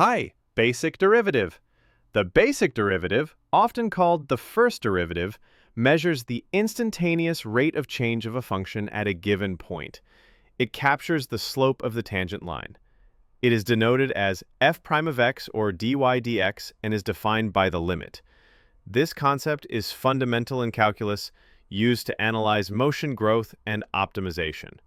Hi, basic derivative. The basic derivative, often called the first derivative, measures the instantaneous rate of change of a function at a given point. It captures the slope of the tangent line. It is denoted as f prime of x or dy dx and is defined by the limit. This concept is fundamental in calculus, used to analyze motion growth and optimization.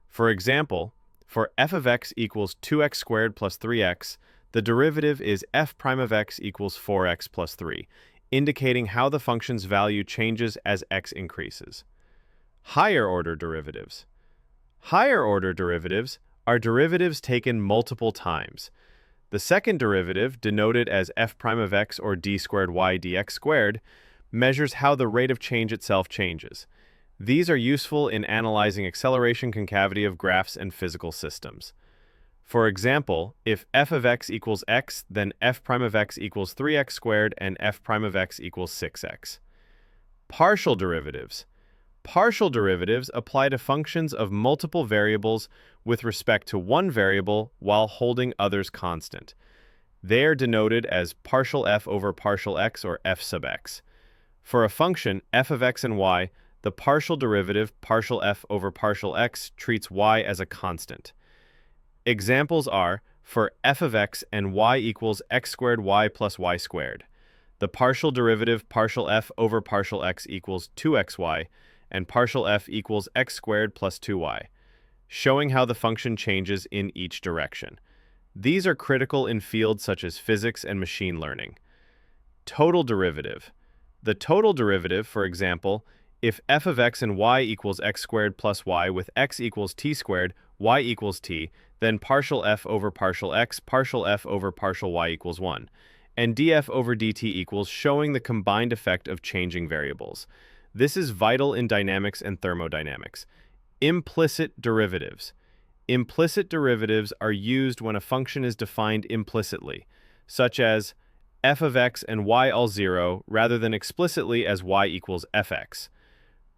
For example, for f of x equals 2x squared plus 3x, the derivative is f prime of x equals 4x plus 3, indicating how the function's value changes as x increases. Higher order derivatives. Higher order derivatives are derivatives taken multiple times. The second derivative, denoted as f prime of x or d squared y dx squared, measures how the rate of change itself changes. These are useful in analyzing acceleration concavity of graphs and physical systems. For example, if f of x equals x, then f prime of x equals 3x squared and f prime of x equals 6x. Partial derivatives. Partial derivatives apply to functions of multiple variables with respect to one variable while holding others constant. They are denoted as partial f over partial x or f sub x. For a function f of x and y, the partial derivative partial f over partial x treats y as a constant. Examples are for f of x and y equals x squared y plus y squared. The partial derivative partial f over partial x equals 2xy, and partial f equals x squared plus 2y, showing how the function changes in each direction. These are critical in fields such as physics and machine learning. Total derivative. The total derivative, for example, if f of x and y equals x squared plus y with x equals t squared, y equals t, then partial f over partial x, partial f over partial y equals 1, and df over dt equals showing the combined effect of changing variables. This is vital in dynamics and thermodynamics. Implicit derivatives. Implicit derivatives are used when a function is defined implicitly, such as f of x and y all 0 rather than explicitly as y equals fx.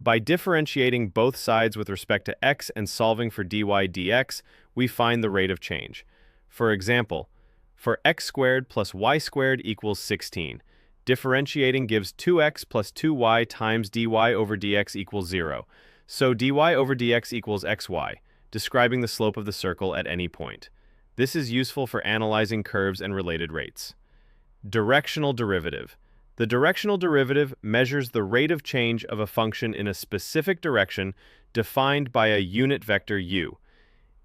By differentiating both sides with respect to x and solving for dy dx, we find the rate of change. For example, for x squared plus y squared equals 16, differentiating gives 2x plus 2y times dy over dx equals 0. So dy over dx equals xy, describing the slope of the circle at any point. This is useful for analyzing curves and related rates. Directional derivative. The directional derivative measures the rate of change of a function in a specific direction defined by a unit vector u.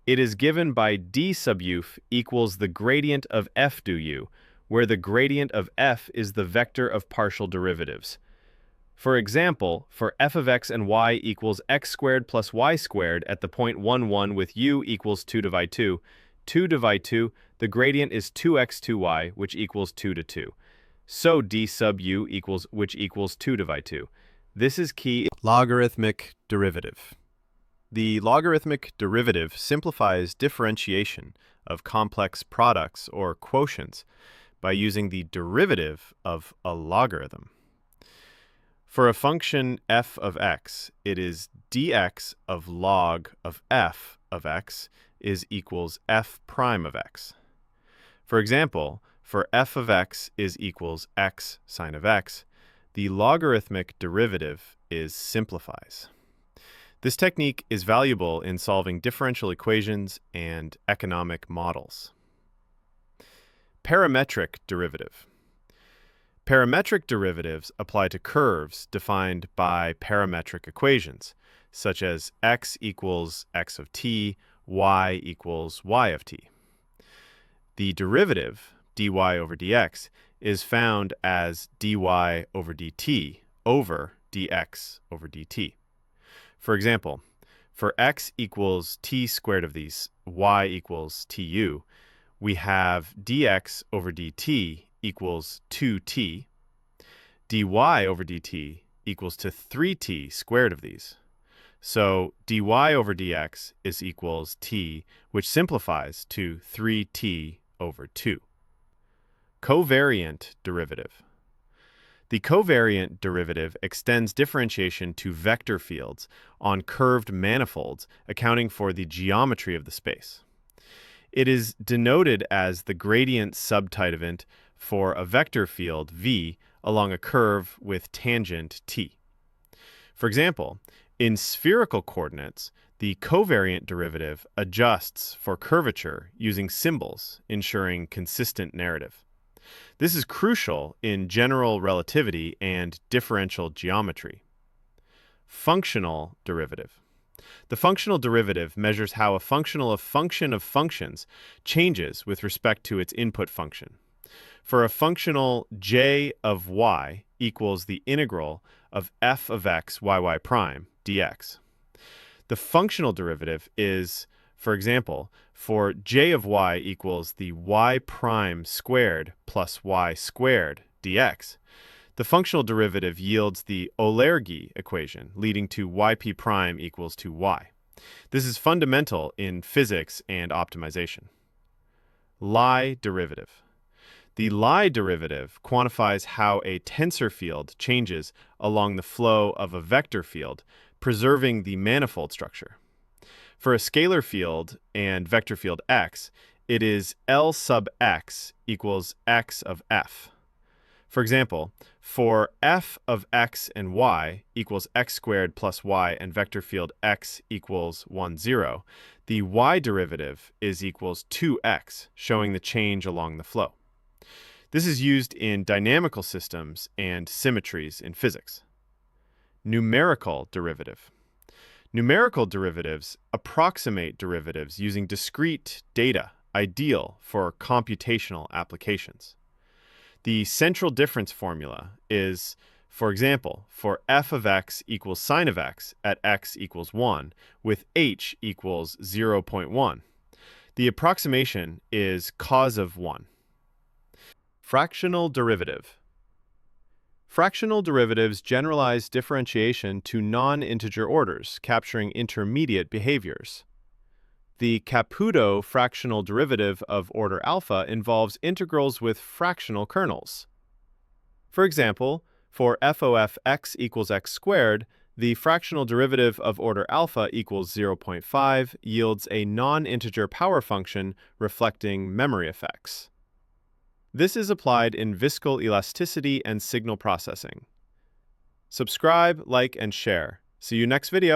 It is given by d sub u equals the gradient of f du u, where the gradient of f is the vector of partial derivatives. For example, for f of x and y equals x squared plus y squared at the point 1, 1 with u equals 2 divide 2, 2 divide 2, the gradient is 2x 2y, which equals 2 to 2. So d sub u equals, which equals 2 divide 2. This is key. Logarithmic derivative. The logarithmic derivative simplifies differentiation of complex products or quotients by using the derivative of a logarithm. For a function f of x, it is dx of log of f of x is equals f prime of x. For example, for f of x is equals x sine of x, the logarithmic derivative is simplifies. This technique is valuable in solving differential equations and economic models. Parametric derivative. Parametric derivatives apply to curves defined by parametric equations, such as x equals x of t, y equals y of t. The derivative, dy over dx, is found as dy over dt over dx over dt. For example, for x equals t squared of these, y equals tu, we have dx over dt equals 2t, dy over dt equals to 3t squared of these. So dy over dx is equals t, which simplifies to 3t over 2. Covariant derivative. The covariant derivative extends differentiation to vector fields on curved manifolds, accounting for the geometry of the space. It is denoted as the gradient subtangent for a vector field v along a curve with tangent t. For example, in spherical coordinates, the covariant derivative adjusts for curvature using symbols, ensuring consistent narrative. This is crucial in general relativity and differential geometry. Functional derivative. The functional derivative measures how a function of functions changes with respect to its input function. For a functional j of y equals the integral of f of x y prime dx. The functional derivative is, for example, for j of y equals the y prime squared plus y squared dx. The functional derivative yields the Olergy equation, leading to yp prime equals to y. This is fundamental in physics and optimization. Lie derivative. The Lie derivative quantifies how a tensor field changes along the flow of a vector field, preserving the manifold structure. For a scalar field and vector field x, it is L sub x equals x of f. For example, for f of x and y equals x squared plus y and vector field x equals 1, 0, the y derivative is equals 2x, showing the change along the flow. This is used in dynamical systems and symmetries in physics. Numerical derivative. Numerical derivatives approximate derivatives using discrete data, ideal for computational applications. The central difference formula is, for example, for f of x equals sine of x at x equals 1, with h equals 0.1. The approximation is cos of 1. Fractional derivative. Fractional derivatives generalize differentiation to non-integer orders, capturing intermediate behaviors. The Caputo fractional derivative of order alpha involves integrals with fractional kernels. For example, for f of x equals x squared, the fractional derivative of order alpha equals 0.5 yields a non-integer power function reflecting memory effects. This is applied in viscal elasticity and signal processing. Subscribe, like, and share. See you next video.